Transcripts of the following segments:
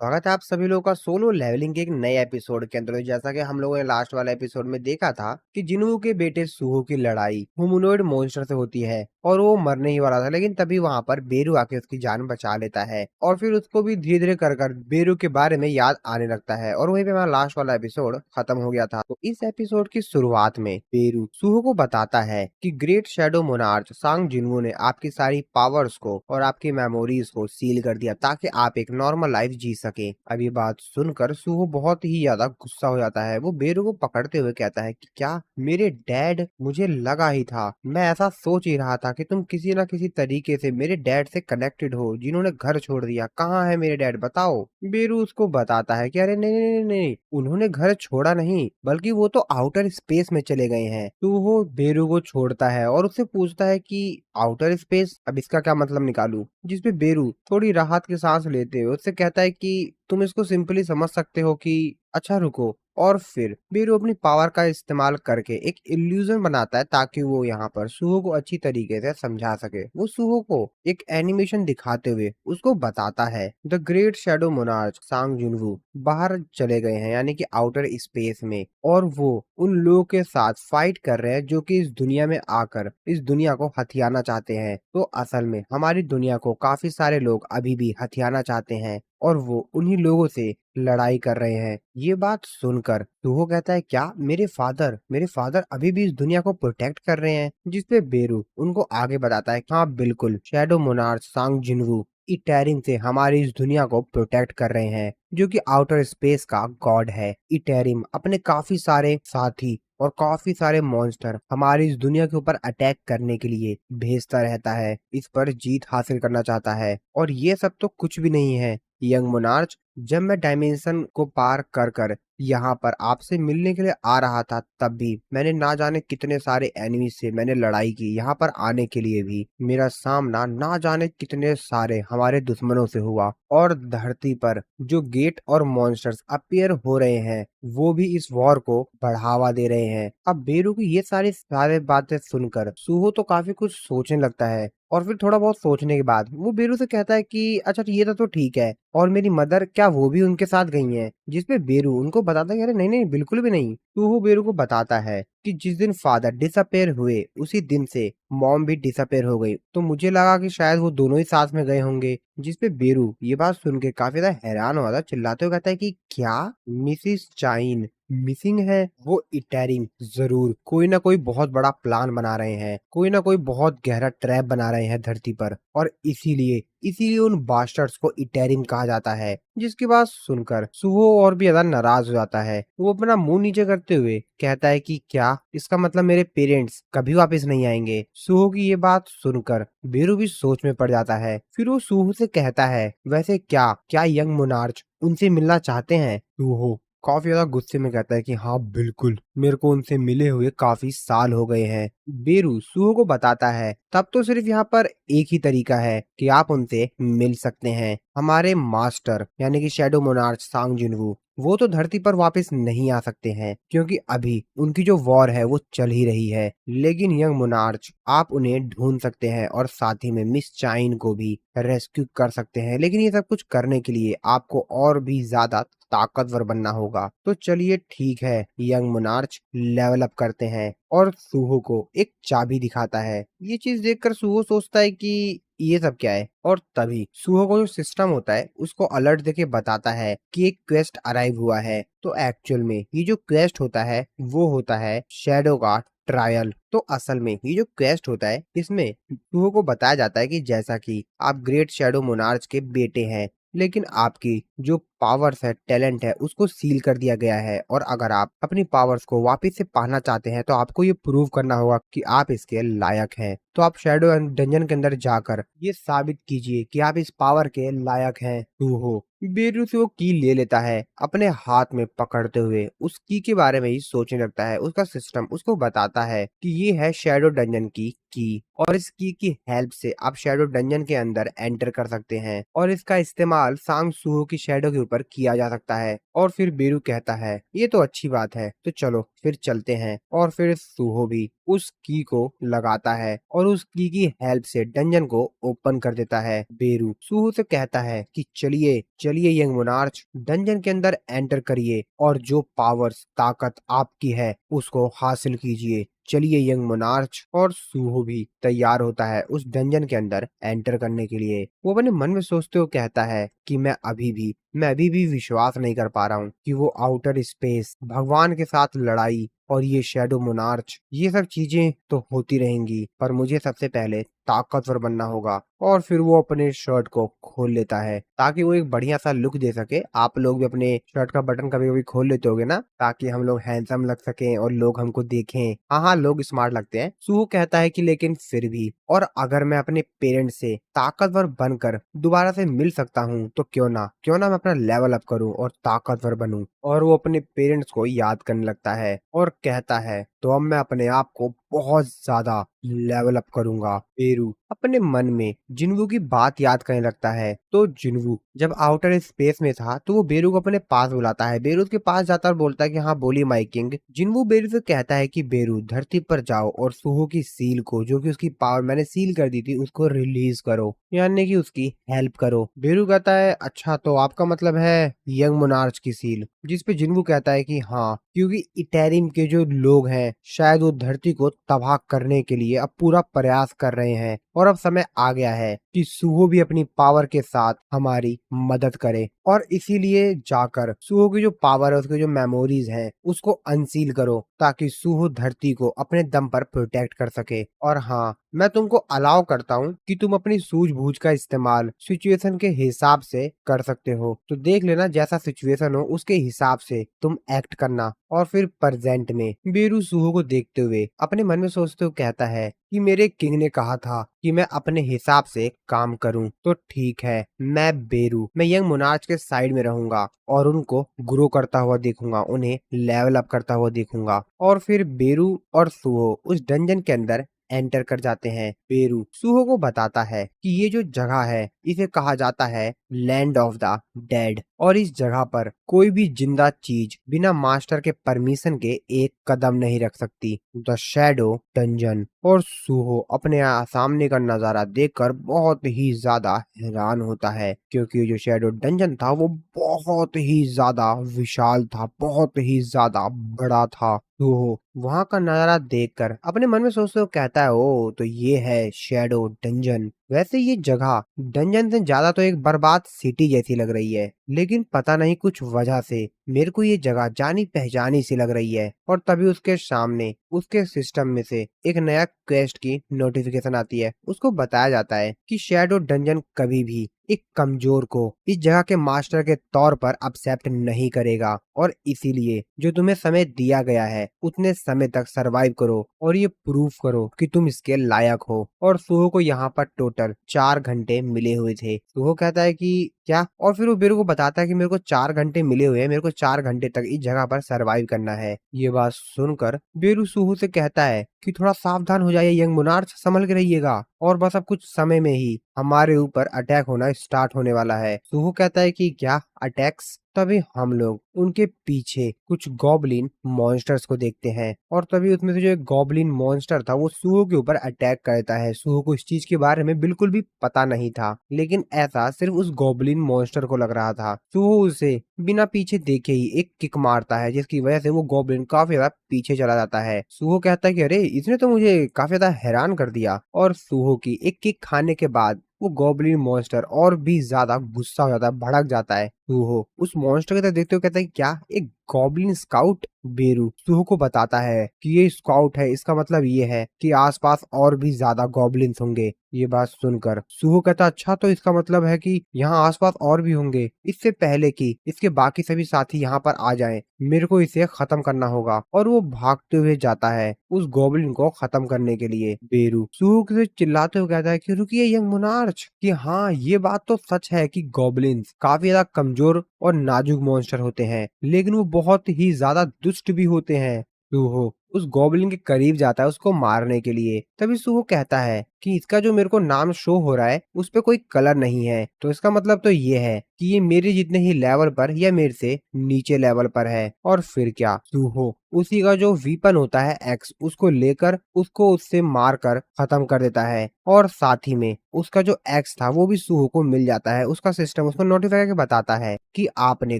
स्वागत है आप सभी लोगों का सोलो लेवलिंग के एक नए एपिसोड के अंदर। जैसा कि हम लोगों ने लास्ट वाला एपिसोड में देखा था कि जिन्हों के बेटे सुहो की लड़ाई ह्यूमनॉइड मॉन्स्टर से होती है और वो मरने ही वाला था, लेकिन तभी वहां पर बेरू आके उसकी जान बचा लेता है और फिर उसको भी धीरे धीरे कर कर बेरू के बारे में याद आने लगता है और वहीं पे हमारा लास्ट वाला एपिसोड खत्म हो गया था। तो इस एपिसोड की शुरुआत में बेरू सुहो को बताता है कि ग्रेट शैडो मोनार्च सांग जिन्हो ने आपकी सारी पावर्स को और आपकी मेमोरीज को सील कर दिया ताकि आप एक नॉर्मल लाइफ जी सके। अब ये बात सुनकर सुहो बहुत ही ज्यादा गुस्सा हो जाता है। वो बेरू को पकड़ते हुए कहता है कि क्या मेरे डैड, मुझे लगा ही था, मैं ऐसा सोच ही रहा था कि तुम किसी ना किसी तरीके से मेरे डैड से कनेक्टेड हो जिन्होंने घर छोड़ दिया। कहाँ है मेरे डैड, बताओ। बेरू उसको बताता है कि अरे नहीं नहीं नहीं नहीं, उन्होंने घर छोड़ा नहीं बल्कि वो तो आउटर स्पेस में चले गए हैं। तो वो बेरू को छोड़ता है और उससे पूछता है कि आउटर स्पेस, अब इसका क्या मतलब निकालूं। जिसपे बेरू थोड़ी राहत की सांस लेते हुए उससे कहता है कि तुम इसको सिंपली समझ सकते हो कि अच्छा रुको। और फिर बीरू अपनी पावर का इस्तेमाल करके एक इल्यूजन बनाता है ताकि वो यहाँ पर सुहो को अच्छी तरीके से समझा सके। वो सुहो को एक एनिमेशन दिखाते हुए उसको बताता है द ग्रेट शैडो मोनार्च सांग जुनवू बाहर चले गए हैं, यानी कि आउटर स्पेस में, और वो उन लोगों के साथ फाइट कर रहे हैं जो कि इस दुनिया में आकर इस दुनिया को हथियाना चाहते हैं। तो असल में हमारी दुनिया को काफी सारे लोग अभी भी हथियाना चाहते हैं और वो उन्हीं लोगों से लड़ाई कर रहे हैं। ये बात सुनकर सुहो कहता है क्या मेरे फादर अभी भी इस दुनिया को प्रोटेक्ट कर रहे हैं। जिसपे बेरू उनको आगे बताता है कि हाँ बिल्कुल, शैडो मोनार्च सांग जिनवू इटेरिन से हमारी इस दुनिया को प्रोटेक्ट कर रहे हैं, जो कि आउटर स्पेस का गॉड है। इटेरिम अपने काफी सारे साथी और काफी सारे मॉन्स्टर हमारी इस दुनिया के ऊपर अटैक करने के लिए भेजता रहता है, इस पर जीत हासिल करना चाहता है। और ये सब तो कुछ भी नहीं है यंग मोनार्च, जब मैं डायमेंशन को पार कर कर यहाँ पर आपसे मिलने के लिए आ रहा था तब भी मैंने ना जाने कितने सारे एनिमी से मैंने लड़ाई की। यहाँ पर आने के लिए भी मेरा सामना ना जाने कितने सारे हमारे दुश्मनों से हुआ और धरती पर जो गेट और मॉन्स्टर्स अपीयर हो रहे हैं वो भी इस वॉर को बढ़ावा दे रहे हैं। अब बेरू की ये सारे बातें सुनकर सुहो तो काफी कुछ सोचने लगता है और फिर थोड़ा बहुत सोचने के बाद वो बेरू से कहता है कि अच्छा ये तो ठीक है, और मेरी मदर, क्या वो भी उनके साथ गई हैं? जिसपे बेरू उनको बताता है कि अरे नहीं नहीं बिल्कुल भी नहीं। तो वो बेरू को बताता है कि जिस दिन फादर डिसअपेयर हुए उसी दिन से मॉम भी डिसअपेयर हो गई, तो मुझे लगा कि शायद वो दोनों ही साथ में गए होंगे। जिसपे बेरू ये बात सुन के काफी ज्यादा हैरान हुआ था, चिल्लाते हुए कहता है कि क्या मिसिस चाइन मिसिंग है? वो इटेरिंग जरूर कोई ना कोई बहुत बड़ा प्लान बना रहे हैं, कोई ना कोई बहुत गहरा ट्रैप बना रहे हैं धरती पर, और इसीलिए इसीलिए उन बास्टर्स को इटेरिम कहा जाता है। जिसकी बात सुनकर सुहो और भी ज्यादा नाराज हो जाता है। वो अपना मुंह नीचे करते हुए कहता है कि क्या इसका मतलब मेरे पेरेंट्स कभी वापस नहीं आएंगे? सुहो की ये बात सुनकर बेरू भी सोच में पड़ जाता है। फिर वो सुहो से कहता है वैसे क्या क्या यंग मोनार्च उनसे मिलना चाहते हैं? सुहो काफी ज्यादा गुस्से में कहता है कि हाँ बिल्कुल, मेरे को उनसे मिले हुए काफी साल हो गए हैं। बेरू सुहो को बताता है तब तो सिर्फ यहाँ पर एक ही तरीका है कि आप उनसे मिल सकते हैं। हमारे मास्टर यानी कि शैडो मोनार्च सांग जिनवू वो तो धरती पर वापस नहीं आ सकते हैं क्योंकि अभी उनकी जो वॉर है वो चल ही रही है, लेकिन यंग मोनार्च आप उन्हें ढूंढ सकते हैं और साथ ही में मिस चाइन को भी रेस्क्यू कर सकते हैं। लेकिन ये सब कुछ करने के लिए आपको और भी ज्यादा ताकतवर बनना होगा। तो चलिए ठीक है, यंग मोनार्च लेवल अप करते हैं, और सुहो को एक चाबी दिखाता है। ये चीज देखकर सुहो सोचता है कि ये सब क्या है, और तभी सुहो को जो सिस्टम होता है उसको अलर्ट देके बताता है कि एक क्वेस्ट अराइव हुआ है। तो एक्चुअल में ये जो क्वेस्ट होता है वो होता है शैडो का ट्रायल। तो असल में ये जो क्वेस्ट होता है इसमें सुहो को बताया जाता है कि जैसा कि आप ग्रेट शैडो मोनार्च के बेटे हैं, लेकिन आपकी जो पावर्स है, टैलेंट है, उसको सील कर दिया गया है, और अगर आप अपनी पावर्स को वापस से पाना चाहते हैं तो आपको ये प्रूव करना होगा कि आप इसके लायक हैं। तो आप शैडो डंजन के अंदर जाकर ये साबित कीजिए कि आप इस पावर के लायक हैं। तू हो बेरू से वो की ले लेता है अपने हाथ में पकड़ते हुए, उस की के बारे में ही सोचने लगता है। उसका सिस्टम उसको बताता है कि ये है शैडो डंजन की, और इस की हेल्प से आप शैडो डंजन के अंदर एंटर कर सकते हैं और इसका इस्तेमाल सांग सुहो की शैडो के ऊपर किया जा सकता है। और फिर बेरू कहता है ये तो अच्छी बात है, तो चलो फिर चलते हैं। और फिर सूहो भी उस की को लगाता है और उस की हेल्प से डंजन को ओपन कर देता है। बेरू सूहो से कहता है कि चलिए चलिए यंग मोनार्च, डंजन के अंदर एंटर करिए और जो पावर्स ताकत आपकी है उसको हासिल कीजिए। चलिए यंग मोनार्च। और सूहो भी तैयार होता है उस डंजन के अंदर एंटर करने के लिए। वो अपने मन में सोचते हुए कहता है कि मैं अभी भी विश्वास नहीं कर पा रहा हूँ कि वो आउटर स्पेस, भगवान के साथ लड़ाई और ये शैडो मोनार्च, ये सब चीजें तो होती रहेंगी, पर मुझे सबसे पहले ताकतवर बनना होगा। और फिर वो अपने शर्ट को खोल लेता है ताकि वो एक बढ़िया सा लुक दे सके। आप लोग भी अपने शर्ट का बटन कभी कभी खोल लेते होगे ना, ताकि हम लोग हैंडसम लग सकें और लोग हमको देखें। हाँ, लोग स्मार्ट लगते हैं। सूहो कहता है कि लेकिन फिर भी, और अगर मैं अपने पेरेंट्स से ताकतवर बनकर दोबारा से मिल सकता हूँ तो क्यों ना मैं अपना लेवल अप करूँ और ताकतवर बनूं। और वो अपने पेरेंट्स को याद करने लगता है और कहता है तो अब मैं अपने आप को बहुत ज्यादा लेवल अप करूंगा। पेरू अपने मन में जिन्वू की बात याद करने लगता है। तो जिन्वू जब आउटर स्पेस में था तो वो बेरू को अपने पास बुलाता है। बेरू उसके पास जाता है और बोलता है कि हाँ बोली माई किंग। जिन्वू बेरू से कहता है कि बेरू धरती पर जाओ और सूहो की सील को, जो कि उसकी पावर मैंने सील कर दी थी, उसको रिलीज करो, यानी कि उसकी हेल्प करो। बेरू कहता है अच्छा, तो आपका मतलब है यंग मोनार्च की सील। जिस पे जिन्वू कहता है कि हाँ, क्योंकि इटेरिम के जो लोग हैं शायद वो धरती को तबाह करने के लिए अब पूरा प्रयास कर रहे हैं और अब समय आ गया है कि सूहो भी अपनी पावर के साथ हमारी मदद करे। और इसीलिए जाकर सूहो की जो पावर है, उसकी जो मेमोरीज हैं, उसको अनसील करो ताकि सूहो धरती को अपने दम पर प्रोटेक्ट कर सके। और हाँ, मैं तुमको अलाउ करता हूँ कि तुम अपनी सूझबूझ का इस्तेमाल सिचुएशन के हिसाब से कर सकते हो। तो देख लेना जैसा सिचुएशन हो उसके हिसाब से तुम एक्ट करना। और फिर प्रेजेंट में बेरू सूहो को देखते हुए अपने मन में सोचते हुए कहता है कि मेरे किंग ने कहा था कि मैं अपने हिसाब से काम करूं, तो ठीक है, मैं यंग मोनार्च के साइड में रहूंगा और उनको ग्रो करता हुआ देखूंगा, उन्हें लेवल अप करता हुआ देखूंगा। और फिर बेरू और सूहो उस डंजन के अंदर एंटर कर जाते हैं। बेरू सूहो को बताता है कि ये जो जगह है इसे कहा जाता है लैंड ऑफ द डेड, और इस जगह पर कोई भी जिंदा चीज बिना मास्टर के परमिशन के एक कदम नहीं रख सकती। The shadow dungeon. और सूहो अपने सामने का नजारा देखकर बहुत ही ज्यादा हैरान होता है, क्योंकि जो शैडो डंजन था वो बहुत ही ज्यादा विशाल था, बहुत ही ज्यादा बड़ा था। सूहो वहां का नजारा देखकर अपने मन में सोचते हुए कहता है ओ, तो ये है शैडो डंजन। वैसे ये जगह डंजन से ज्यादा तो एक बर्बाद सिटी जैसी लग रही है, लेकिन पता नहीं कुछ वजह से मेरे को ये जगह जानी पहचानी सी लग रही है। और तभी उसके सामने उसके सिस्टम में से एक नया क्वेस्ट की नोटिफिकेशन आती है। उसको बताया जाता है कि शैडो डंजन कभी भी एक कमजोर को इस जगह के मास्टर के तौर पर एक्सेप्ट नहीं करेगा, और इसीलिए जो तुम्हें समय दिया गया है उतने समय तक सरवाइव करो और ये प्रूफ करो कि तुम इसके लायक हो। और सूहो को यहाँ पर टोटल 4 घंटे मिले हुए थे। सूहो कहता है कि क्या, और फिर वो बेरू को बताता है कि मेरे को 4 घंटे मिले हुए हैं, मेरे को 4 घंटे तक इस जगह पर सरवाइव करना है। ये बात सुनकर बेरू सूहो से कहता है कि थोड़ा सावधान हो जाइए यंग मोनार्च, संभल के रहिएगा, और बस अब कुछ समय में ही हमारे ऊपर अटैक होना स्टार्ट होने वाला है। सूहो कहता है कि क्या अटैक्स? तभी हम लोग उनके पीछे कुछ गॉबलिन मॉन्स्टर्स को देखते हैं, और तभी उसमें से जो एक गॉबलिन मॉन्स्टर था वो सूहो के ऊपर अटैक करता है। सूहो को इस चीज के बारे में बिल्कुल भी पता नहीं था, लेकिन ऐसा सिर्फ उस गॉबलिन मॉन्स्टर को लग रहा था। सूहो उसे बिना पीछे देखे ही एक किक मारता है, जिसकी वजह से वो गॉबलिन काफी ज्यादा पीछे चला जाता है। सूहो कहता है कि अरे, इसने तो मुझे काफी ज्यादा हैरान कर दिया। और सूहो की एक किक खाने के बाद वो गॉबलिन मॉन्स्टर और भी ज्यादा गुस्सा हो जाता है, भड़क जाता है। सूहो उस मॉन्स्टर की तरफ देखते हुए कहता है कि क्या, एक गॉबलिन स्काउट? बेरू सूहो को बताता है कि ये स्काउट है, इसका मतलब ये है कि आसपास और भी ज्यादा गॉबलिन्स होंगे। ये बात सुनकर सूहो कहता अच्छा, तो इसका मतलब है कि यहाँ आसपास और भी होंगे, इससे पहले कि इसके बाकी सभी साथी यहाँ पर आ जाएं, मेरे को इसे खत्म करना होगा। और वो भागते हुए जाता है उस गॉबलिन को खत्म करने के लिए। बेरू सूहो से चिल्लाते हुए कहता है कि रुकिए यंग मोनार्च, कि हाँ, ये बात तो सच है कि गॉबलिन्स काफी ज्यादा कमजोर और नाजुक मॉन्स्टर होते हैं, लेकिन वो बहुत ही ज्यादा दुष्ट भी होते हैं। सूहो उस गॉब्लिन के करीब जाता है उसको मारने के लिए। तभी सुहो कहता है कि इसका जो मेरे को नाम शो हो रहा है उस पे कोई कलर नहीं है, तो इसका मतलब तो ये है कि ये मेरे जितने ही लेवल पर या मेरे से नीचे लेवल पर है। और फिर क्या, सुहो उसी का जो वीपन होता है एक्स, उसको लेकर उसको उससे मारकर खत्म कर देता है। और साथ ही में उसका जो एक्स था वो भी सुहो को मिल जाता है। उसका सिस्टम उसको नोटिफाई करके बताता है कि आपने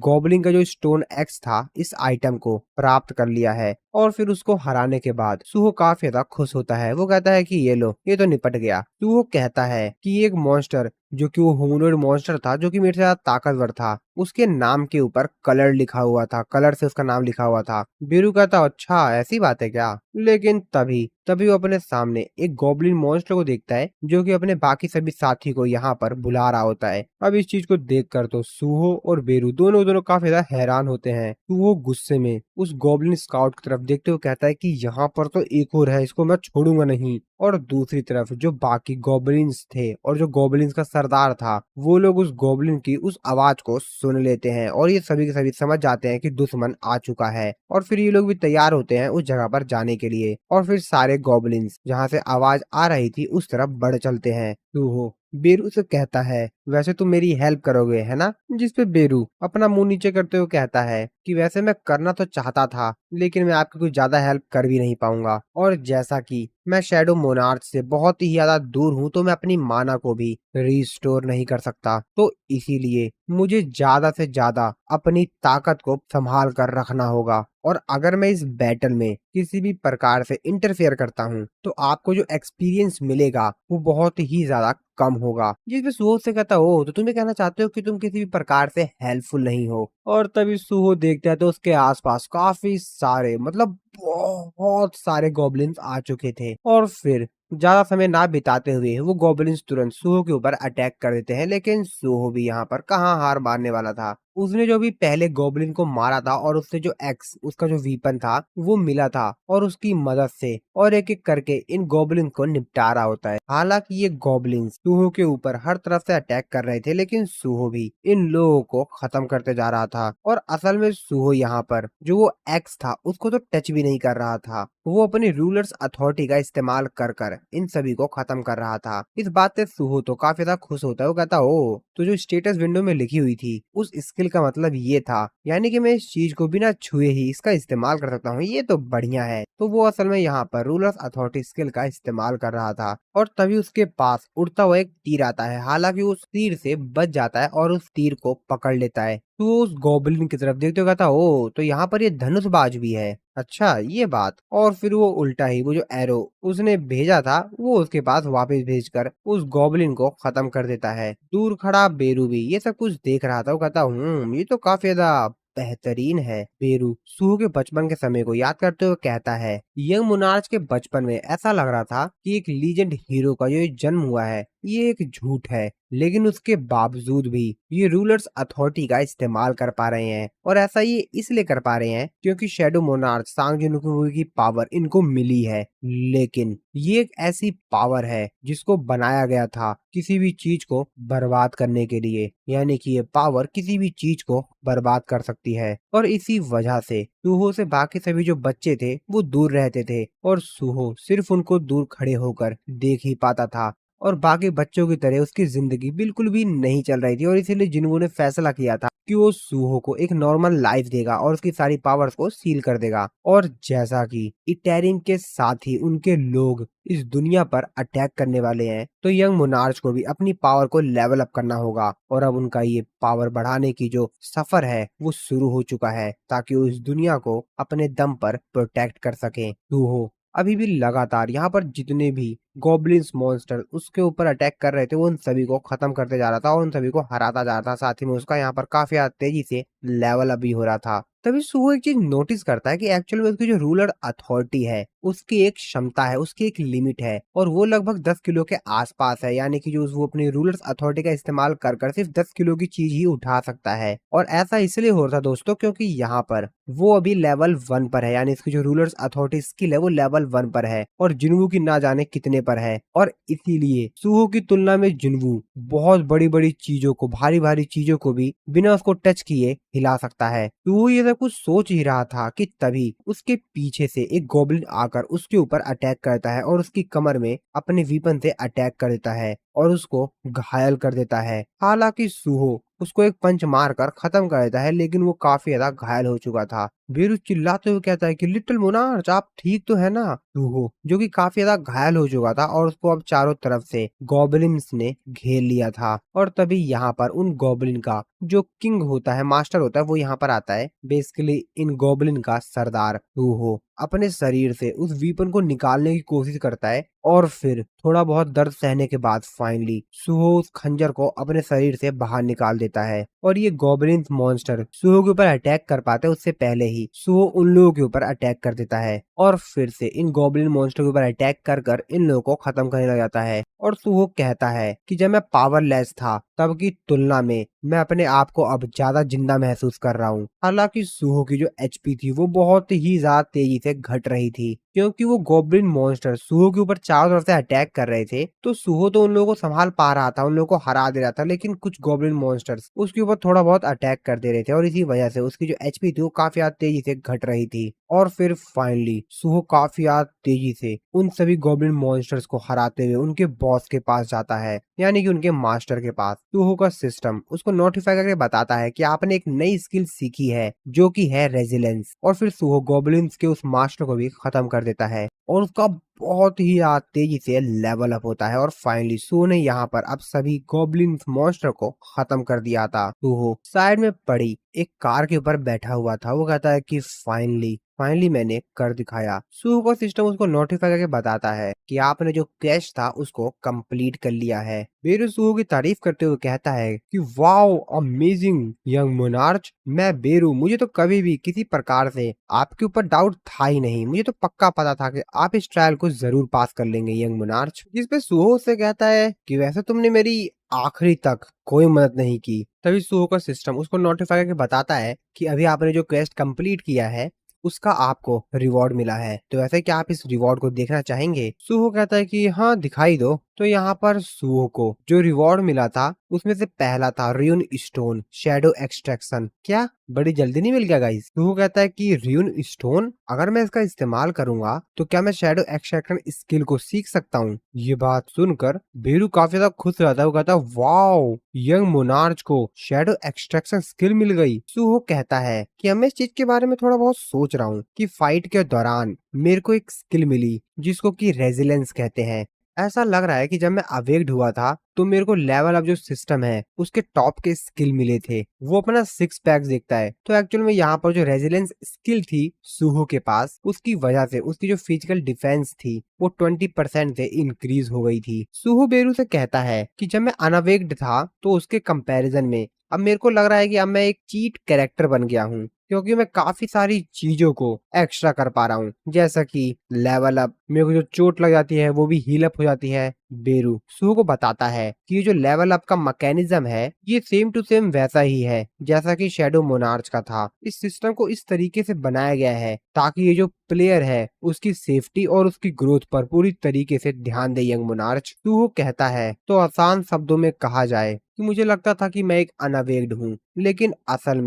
गॉब्लिन का जो स्टोन एक्स था इस आइटम को प्राप्त कर लिया है। और फिर उसको हराने के बाद सुहो काफी ज्यादा खुश होता है। वो कहता है कि ये लो, ये तो निपट गया। सुहो कहता है कि एक मॉन्स्टर जो कि वो ह्यूमनॉइड मॉन्स्टर था जो कि मेरे से ज्यादा ताकतवर था, उसके नाम के ऊपर कलर लिखा हुआ था, कलर से उसका नाम लिखा हुआ था। बीरू कहता अच्छा ऐसी बात है क्या। लेकिन तभी तभी वो अपने सामने एक गॉब्लिन मॉन्स्टर को देखता है जो कि अपने बाकी सभी साथी को यहाँ पर बुला रहा होता है। अब इस चीज को देखकर तो सुहो और बेरू दोनों दोनों काफी ज्यादा हैरान होते हैं। सुहो गुस्से में उस गॉब्लिन स्काउट की तरफ देखते हुए कहता है कि यहाँ पर तो एक और है, इसको मैं छोड़ूंगा नहीं। और दूसरी तरफ जो बाकी गॉब्लिन्स थे और जो गॉब्लिन्स का सरदार था, वो लोग उस गॉब्लिन की उस आवाज को सुन लेते हैं और ये सभी के सभी समझ जाते हैं कि दुश्मन आ चुका है। और फिर ये लोग भी तैयार होते हैं उस जगह पर जाने के लिए। और फिर सारे गॉब्लिन्स जहाँ से आवाज आ रही थी उस तरफ बढ़ चलते हैं। हो बेरू से कहता है वैसे तुम मेरी हेल्प करोगे है ना, जिस पे बेरू अपना मुंह नीचे करते हुए कहता है कि वैसे मैं करना तो चाहता था लेकिन मैं आपकी कुछ ज्यादा हेल्प कर भी नहीं पाऊंगा। और जैसा कि मैं शैडो मोनार्च से बहुत ही ज्यादा दूर हूँ तो मैं अपनी माना को भी रिस्टोर नहीं कर सकता, तो इसीलिए मुझे ज्यादा से ज्यादा अपनी ताकत को संभाल कर रखना होगा। और अगर मैं इस बैटल में किसी भी प्रकार से इंटरफेयर करता हूँ तो आपको जो एक्सपीरियंस मिलेगा वो बहुत ही ज्यादा कम होगा। जिसमें सुहो से कहता हो तो तुम्हें कहना चाहते हो कि तुम किसी भी प्रकार से हेल्पफुल नहीं हो। और तभी सुहो देखता है तो उसके आसपास काफी सारे मतलब बहुत सारे गॉब्लिन्स आ चुके थे। और फिर ज्यादा समय ना बिताते हुए वो गॉब्लिन्स तुरंत सुहो के ऊपर अटैक कर देते हैं। लेकिन सुहो भी यहाँ पर कहाँ हार मानने वाला था। उसने जो भी पहले गॉब्लिन को मारा था और उससे जो एक्स उसका जो वीपन था वो मिला था और उसकी मदद से और एक एक करके इन गॉब्लिन को निपटा रहा होता है। हालांकि ये गॉब्लिन सुहो के ऊपर हर तरफ से अटैक कर रहे थे लेकिन सुहो भी इन लोगों को खत्म करते जा रहा था। और असल में सुहो यहाँ पर जो वो एक्स था उसको तो टच भी नहीं कर रहा था, वो अपनी रूलर्स अथॉरिटी का इस्तेमाल कर कर इन सभी को खत्म कर रहा था। इस बात से सुहो तो काफी ज्यादा खुश होता है। वो कहता ओ तो जो स्टेटस विंडो में लिखी हुई थी उस स्किल का मतलब ये था, यानी कि मैं इस चीज को बिना छुए ही इसका इस्तेमाल कर सकता हूँ, ये तो बढ़िया है। तो वो असल में यहाँ पर रूलर्स अथॉरिटी स्किल का इस्तेमाल कर रहा था। और तभी उसके पास उड़ता हुआ एक तीर आता है। हालांकि उस तीर से बच जाता है और उस तीर को पकड़ लेता है। तो वो उस गॉब्लिन की तरफ देखते हुए कहता ओ तो यहाँ पर ये धनुषबाज भी है, अच्छा ये बात। और फिर वो उल्टा ही वो जो एरो उसने भेजा था वो उसके पास वापस भेजकर उस गॉब्लिन को खत्म कर देता है। दूर खड़ा बेरू भी ये सब कुछ देख रहा था। वो कहता ये तो काफी ज्यादा बेहतरीन है। बेरू सुहो के बचपन के समय को याद करते हुए कहता है यंग मोनार्च के बचपन में ऐसा लग रहा था कि एक लीजेंड हीरो का जो जन्म हुआ है ये एक झूठ है, लेकिन उसके बावजूद भी ये रूलर्स अथॉरिटी का इस्तेमाल कर पा रहे हैं। और ऐसा ये इसलिए कर पा रहे हैं क्योंकि शैडो मोनार्च सांग जिनोकुई की पावर इनको मिली है। लेकिन ये एक ऐसी पावर है जिसको बनाया गया था किसी भी चीज को बर्बाद करने के लिए, यानी कि ये पावर किसी भी चीज को बर्बाद कर सकती है। और इसी वजह से सुहो से बाकी सभी जो बच्चे थे वो दूर रहते थे और सुहो सिर्फ उनको दूर खड़े होकर देख ही पाता था। और बाकी बच्चों की तरह उसकी जिंदगी बिल्कुल भी नहीं चल रही थी और इसीलिए जिन्हों ने फैसला किया था कि वो सुहो को एक नॉर्मल लाइफ देगा और उसकी सारी पावर्स को सील कर देगा। और जैसा कि इटेरिंग के साथ ही उनके लोग इस दुनिया पर अटैक करने वाले हैं तो यंग मोनार्च को भी अपनी पावर को लेवल अप करना होगा। और अब उनका ये पावर बढ़ाने की जो सफर है वो शुरू हो चुका है ताकि वो इस दुनिया को अपने दम पर प्रोटेक्ट कर सके। सुहो अभी भी लगातार यहाँ पर जितने भी गॉब्लिन्स मॉन्स्टर उसके ऊपर अटैक कर रहे थे वो उन सभी को खत्म करते जा रहा था और उन सभी को हराता जा रहा था। साथ ही में उसका यहाँ पर काफी तेजी से लेवल अप भी हो रहा था। तभी सुहो एक चीज नोटिस करता है कि एक्चुअल में उसकी जो रूलर अथॉरिटी है उसकी एक क्षमता है, उसकी एक लिमिट है और वो लगभग 10 किलो के आसपास है, यानी कि जो वो अपनी रूलर्स अथॉरिटी का इस्तेमाल कर कर सिर्फ 10 किलो की चीज ही उठा सकता है। और ऐसा इसलिए हो रहा था दोस्तों क्योंकि यहाँ पर वो अभी लेवल 1 पर है, यानी इसकी जो रूलर्स अथॉरिटी स्किल है वो लेवल 1 पर है और जिन्वू की ना जाने कितने पर है। और इसीलिए सुहो की तुलना में जिन्वू बहुत बड़ी बड़ी चीजों को, भारी भारी चीजों को भी बिना उसको टच किए हिला सकता है। सुहो ये सब सब कुछ सोच ही रहा था कि तभी उसके पीछे से एक गोब्लिन आकर उसके ऊपर अटैक करता है और उसकी कमर में अपने वीपन से अटैक कर देता है और उसको घायल कर देता है। हालांकि सूहो उसको एक पंच मारकर खत्म कर देता है, लेकिन वो काफी ज्यादा घायल हो चुका था। बीरू चिल्लाते हुए कहता है कि लिटिल मोनार्च, आप ठीक तो है ना? सूहो जो कि काफी ज्यादा घायल हो चुका था और उसको अब चारों तरफ से गॉबलिन्स ने घेर लिया था। और तभी यहाँ पर उन गॉबलिन का जो किंग होता है, मास्टर होता है, वो यहाँ पर आता है। बेसिकली इन गॉबलिन का सरदार सूहो अपने शरीर से उस वीपन को निकालने की कोशिश करता है और फिर थोड़ा बहुत दर्द सहने के बाद फाइनली सुहो उस खंजर को अपने शरीर से बाहर निकाल देता है। और ये गॉबलिन मॉन्स्टर सुहो के ऊपर अटैक कर पाते उससे पहले ही सुहो उन लोगों के ऊपर अटैक कर देता है और फिर से इन गॉबलिन मॉन्स्टर के ऊपर अटैक कर कर इन लोगों को खत्म करने लग जाता है। और सुहो कहता है कि जब मैं पावरलेस था तब की तुलना में मैं अपने आप को अब ज्यादा जिंदा महसूस कर रहा हूँ। हालांकि सुहो की जो एचपी थी वो बहुत ही ज्यादा तेजी से घट रही थी, क्योंकि वो गॉब्लिन मॉन्स्टर सुहो के ऊपर चारों तरफ से अटैक कर रहे थे। तो सुहो तो उन लोगों को संभाल पा रहा था, उन लोगों को हरा दे रहा था, लेकिन कुछ गॉब्लिन मॉन्स्टर्स उसके ऊपर थोड़ा बहुत अटैक कर दे रहे थे और इसी वजह से उसकी जो एचपी थी वो काफी ज्यादा तेजी से घट रही थी। और फिर फाइनली सुहो काफी ज्यादा तेजी से उन सभी गॉब्लिन मॉन्स्टर्स को हराते हुए उनके बॉस के पास जाता है, यानी कि उनके मास्टर के पास। सुहो का सिस्टम उसको नोटिफाई करके बताता है कि आपने एक नई स्किल सीखी है जो कि है रेजिलेंस। और फिर सुहो गॉब्लिन्स के उस मास्टर को भी खत्म कर देता है और उसका बहुत ही तेजी से लेवल अप होता है। और फाइनली सुहो ने यहाँ पर अब सभी गॉब्लिन मॉन्स्टर को खत्म कर दिया था। सुहो साइड में पड़ी एक कार के ऊपर बैठा हुआ था। वो कहता है कि फाइनली मैंने कर दिखाया। सुहो का सिस्टम उसको नोटिफाई करके बताता है कि आपने जो कैश था उसको कंप्लीट कर लिया है। बेरू सुहो की तारीफ करते हुए कहता है कि वाओ अमेजिंग यंग मोनार्च। मैं बेरू, मुझे तो कभी भी किसी प्रकार से आपके ऊपर डाउट था ही नहीं। मुझे तो पक्का पता था कि आप इस ट्रायल को जरूर पास कर लेंगे यंग मोनार्च। जिसपे सुहो से कहता है कि वैसे तुमने मेरी आखिरी तक कोई मदद नहीं की। तभी सुहो का सिस्टम उसको नोटिफाई करके बताता है कि अभी आपने जो क्वेस्ट कंप्लीट किया है उसका आपको रिवॉर्ड मिला है। तो ऐसे क्या आप इस रिवॉर्ड को देखना चाहेंगे? सुहो कहता है कि हाँ दिखाई दो। तो यहाँ पर सुहो को जो रिवॉर्ड मिला था उसमें से पहला था र्यून स्टोन शैडो एक्सट्रैक्शन। क्या बड़ी जल्दी नहीं मिल गया गाइस? सुहो कहता है कि र्यून स्टोन, अगर मैं इसका इस्तेमाल करूंगा तो क्या मैं शैडो एक्सट्रैक्शन स्किल को सीख सकता हूँ? ये बात सुनकर बेरू काफी ज्यादा खुश हो जाता है। वो कहता है वाओ, यंग मोनार्च को शैडो एक्सट्रैक्शन स्किल मिल गई। सुहो कहता है कि मैं इस चीज के बारे में थोड़ा बहुत सोच रहा हूँ कि फाइट के दौरान मेरे को एक स्किल मिली जिसको कि रेजिलेंस कहते हैं। ऐसा लग रहा है कि जब मैं अवेक्ड हुआ था तो मेरे को लेवल अप जो सिस्टम है उसके टॉप के स्किल मिले थे। वो अपना 6 पैक देखता है। तो एक्चुअल में यहाँ पर जो रेजिलेंस स्किल थी सुहो के पास, उसकी वजह से उसकी जो फिजिकल डिफेंस थी वो 20% से इंक्रीज हो गई थी। सुहो बेरू से कहता है कि जब मैं अनअवेक्ड था तो उसके कंपैरिजन में अब मेरे को लग रहा है कि अब मैं एक चीट कैरेक्टर बन गया हूँ, क्योंकि मैं काफी सारी चीजों को एक्स्ट्रा कर पा रहा हूँ, जैसा कि लेवल अप, मेरे को जो चोट लग जाती है वो भी हील अप हो जाती है। बेरू सुहो को बताता है कि ये जो लेवल अप का मैकेनिज्म है ये सेम टू सेम वैसा ही है जैसा कि शैडो मोनार्च का था। इस सिस्टम को इस तरीके से बनाया गया है ताकि ये जो प्लेयर है उसकी सेफ्टी और उसकी ग्रोथ पर पूरी तरीके से ध्यान दे यंग मोनार्च। सुहो कहता है तो आसान शब्दों में कहा जाए कि मुझे लगता था कि मैं एक अनअवेक्ड हूँ, लेकिन असल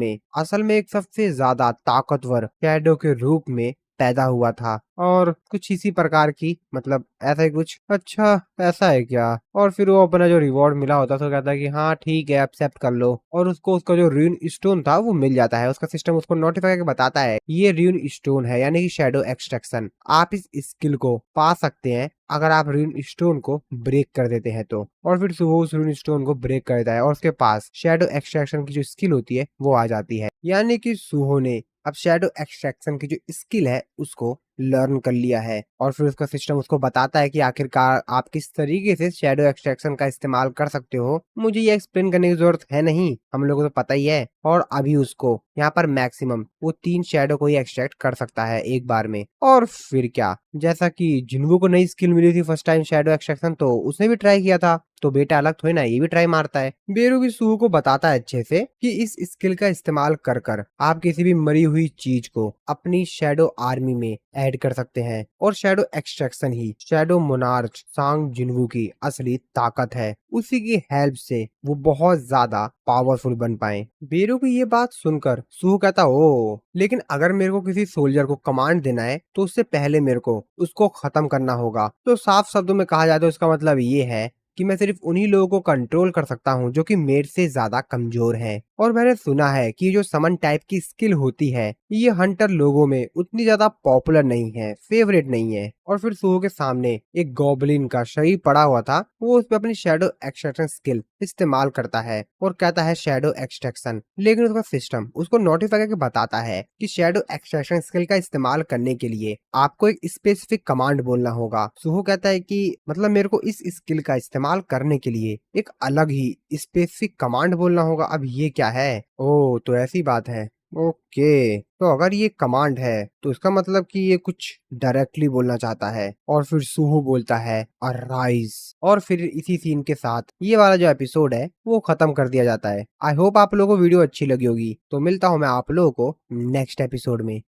में एक सबसे ज्यादा ताकतवर शैडो के रूप में पैदा हुआ था। और कुछ इसी प्रकार की, मतलब ऐसा ही कुछ। अच्छा ऐसा है क्या? और फिर वो अपना जो रिवॉर्ड मिला होता तो कहता है कि हाँ ठीक है एक्सेप्ट कर लो, और उसको उसका जो र्यून स्टोन था वो मिल जाता है। उसका सिस्टम उसको नोटिफाई करके बताता है ये र्यून स्टोन है, यानी कि शैडो एक्सट्रैक्शन। आप इस स्किल को पा सकते हैं अगर आप र्यून स्टोन को ब्रेक कर देते हैं तो। और फिर सुबह उस र्यून स्टोन को ब्रेक कर देता है और उसके पास शैडो एक्सट्रैक्शन की जो स्किल होती है वो आ जाती है। यानी कि सुहो ने अब शैडो एक्सट्रैक्शन की जो स्किल है उसको लर्न कर लिया है। और फिर उसका सिस्टम उसको बताता है कि आखिरकार आप किस तरीके से शैडो एक्सट्रैक्शन का इस्तेमाल कर सकते हो। मुझे ये एक्सप्लेन करने की जरूरत है नहीं, हम लोगों को तो पता ही है। और अभी उसको यहाँ पर मैक्सिमम वो 3 शैडो को ही एक्सट्रैक्ट कर सकता है एक बार में। और फिर क्या, जैसा कि जिन्वो को नई स्किल मिली थी फर्स्ट टाइम शैडो एक्सट्रैक्शन, तो उसने भी ट्राई किया था, तो बेटा अलग थोड़ी ना, ये भी ट्राई मारता है। बेरू भी सुहो को बताता है अच्छे से कि इस स्किल का इस्तेमाल कर कर आप किसी भी मरी हुई चीज को अपनी शैडो आर्मी में ऐड कर सकते हैं। और शैडो एक्सट्रैक्शन ही शैडो मोनार्च सांग जिन्वू की असली ताकत है। उसी की हेल्प से वो बहुत ज्यादा पावरफुल बन पाए। बेरू की ये बात सुनकर सूहू कहता ओ, लेकिन अगर मेरे को किसी सोल्जर को कमांड देना है तो उससे पहले मेरे को उसको खत्म करना होगा। तो साफ शब्दों में कहा जाए तो इसका मतलब ये है कि मैं सिर्फ उन्हीं लोगों को कंट्रोल कर सकता हूँ जो कि मेरे से ज्यादा कमजोर हैं। और मैंने सुना है कि ये जो समन टाइप की स्किल होती है ये हंटर लोगों में उतनी ज्यादा पॉपुलर नहीं है, फेवरेट नहीं है। और फिर सूहो के सामने एक गॉबलिन का शरीर पड़ा हुआ था, वो उस पर अपनी शैडो एक्सट्रैक्शन स्किल इस्तेमाल करता है और कहता है शैडो एक्सट्रैक्शन, लेकिन उसका सिस्टम उसको नोटिफाई करके बताता है कि शैडो एक्सट्रैक्शन स्किल का इस्तेमाल करने के लिए आपको एक स्पेसिफिक कमांड बोलना होगा। सूहो कहता है कि मतलब मेरे को इस स्किल का इस्तेमाल करने के लिए एक अलग ही स्पेसिफिक कमांड बोलना होगा। अब ये क्या है? ओह, तो ऐसी बात है। ओके, तो अगर ये कमांड है तो इसका मतलब कि ये कुछ डायरेक्टली बोलना चाहता है। और फिर सूहू बोलता है अराइज, और फिर इसी सीन के साथ ये वाला जो एपिसोड है वो खत्म कर दिया जाता है। आई होप आप लोगों को वीडियो अच्छी लगी होगी। तो मिलता हूँ मैं आप लोगों को नेक्स्ट एपिसोड में।